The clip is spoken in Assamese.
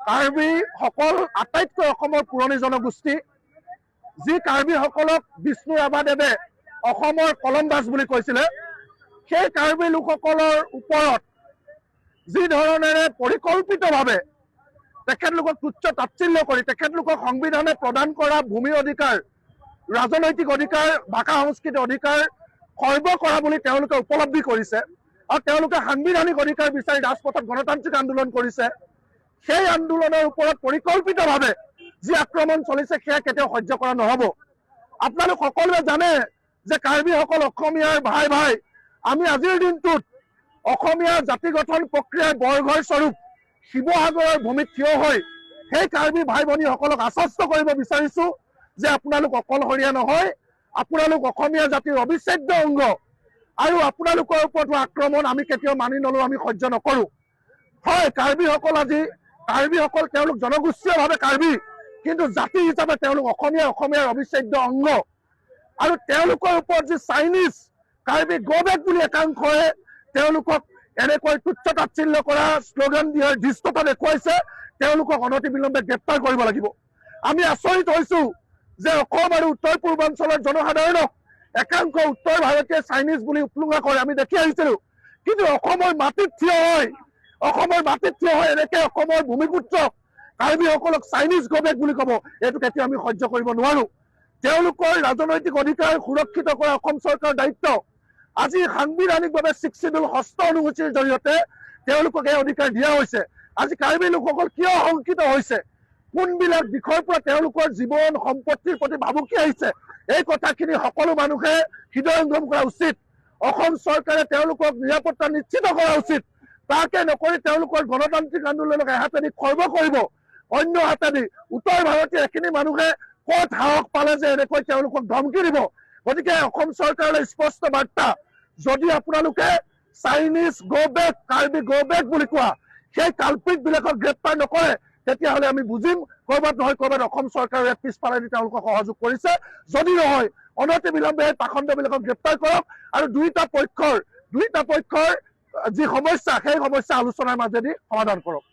কাৰ্বি সকল আটাইতকৈ অসমৰ পুৰণি জনগোষ্ঠী, যি কাৰ্বি সকলক বিষ্ণু ৰাভাদেৱে অসমৰ কলমবাজ বুলি কৈছিলে, সেই কাৰ্বি লোকসকলৰ ওপৰত যি ধৰণেৰে পৰিকল্পিতভাৱে তেখেতলোকক তুচ্ছ তাচ্ছিল্য কৰি তেখেতলোকক সংবিধানে প্ৰদান কৰা ভূমিৰ অধিকাৰ, ৰাজনৈতিক অধিকাৰ, ভাষা সংস্কৃতিৰ অধিকাৰ খৰ্ব কৰা বুলি তেওঁলোকে উপলব্ধি কৰিছে আৰু তেওঁলোকে সাংবিধানিক অধিকাৰ বিচাৰি ৰাজপথত গণতান্ত্ৰিক আন্দোলন কৰিছে। সেই আন্দোলনৰ ওপৰত পৰিকল্পিতভাৱে যি আক্ৰমণ চলিছে সেয়া কেতিয়াও সহ্য কৰা নহ'ব। আপোনালোক সকলোৱে জানে যে কাৰ্বিসকল অসমীয়াৰ ভাই ভাই। আমি আজিৰ দিনটোত অসমীয়া জাতি গঠন প্ৰক্ৰিয়াৰ বৰঘৰ স্বৰূপ শিৱসাগৰৰ ভূমিত থিয় হৈ সেই কাৰ্বি ভাই ভনীসকলক আশ্বস্ত কৰিব বিচাৰিছো যে আপোনালোক অকলশৰীয়া নহয়, আপোনালোক অসমীয়া জাতিৰ অবিচ্ছেদ্য অংগ আৰু আপোনালোকৰ ওপৰত আক্ৰমণ আমি কেতিয়াও মানি নলওঁ, আমি সহ্য নকৰোঁ। হয়, কাৰ্বিসকল তেওঁলোক জনগোষ্ঠীয়ভাৱে কাৰ্বি, কিন্তু জাতি হিচাপে তেওঁলোক অসমীয়াৰ অবিচ্ছেদ্য অংগ। আৰু তেওঁলোকৰ ওপৰত যি চাইনিজ কাৰ্বি গো বেক বুলি একাংশই তেওঁলোকক এনেকৈ তুচ্ছ তাচ্ছিল্য কৰা, শ্লোগান দিয়াৰ ধৃষ্টতা দেখুৱাইছে, তেওঁলোকক অনতিবিলম্বে গ্ৰেপ্তাৰ কৰিব লাগিব। আমি আচৰিত হৈছো যে অসম আৰু উত্তৰ পূৰ্বাঞ্চলৰ জনসাধাৰণক একাংশ উত্তৰ ভাৰতীয় চাইনিজ বুলি উপলুঙা কৰে আমি দেখি আহিছিলো, কিন্তু অসমৰ মাটিত থিয় হৈ এনেকে অসমৰ ভূমিপুত্ৰক কাৰ্বিসকলক চাইনিজ গো বেক বুলি ক'ব, এইটো কেতিয়াও আমি সহ্য কৰিব নোৱাৰো। তেওঁলোকৰ ৰাজনৈতিক অধিকাৰ সুৰক্ষিত কৰা অসম চৰকাৰৰ দায়িত্ব। আজি সাংবিধানিকভাৱে 6 শিডিউল 6 অনুসূচীৰ জৰিয়তে তেওঁলোকক এই অধিকাৰ দিয়া হৈছে। আজি কাৰ্বি লোকসকল কিয় শংকিত হৈছে, কোনবিলাক দিশৰ পৰা তেওঁলোকৰ জীৱন সম্পত্তিৰ প্ৰতি ভাবুকি আহিছে, এই কথাখিনি সকলো মানুহে হৃদয়ংগম কৰা উচিত। অসম চৰকাৰে তেওঁলোকক নিৰাপত্তা নিশ্চিত কৰা উচিত। তাকে নকৰি তেওঁলোকৰ গণতান্ত্ৰিক আন্দোলনক এহাতেদি খৰ্ব কৰিব, অন্য হাতেদি উত্তৰ ভাৰতীয় এখিনি মানুহে ক'ত সাহস পালে যে এনেকৈ তেওঁলোকক ধমকি দিব। গতিকে অসম চৰকাৰলৈ স্পষ্ট বাৰ্তা, যদি আপোনালোকে Chinese go back, Karbi go back বুলি কোৱা সেই কালপিতবিলাকক গ্ৰেপ্তাৰ নকৰে, তেতিয়াহ'লে আমি বুজিম ক'ৰবাত নহয় ক'ৰবাত অসম চৰকাৰে পিছফালেদি তেওঁলোকক সহযোগ কৰিছে। যদি নহয় অনতিবিলম্বে এই পাখণ্ডবিলাকক গ্ৰেপ্তাৰ কৰক আৰু দুইটা পক্ষৰ যি সমস্যা সেই সমস্যা আলোচনাৰ মাজেদি সমাধান কৰক।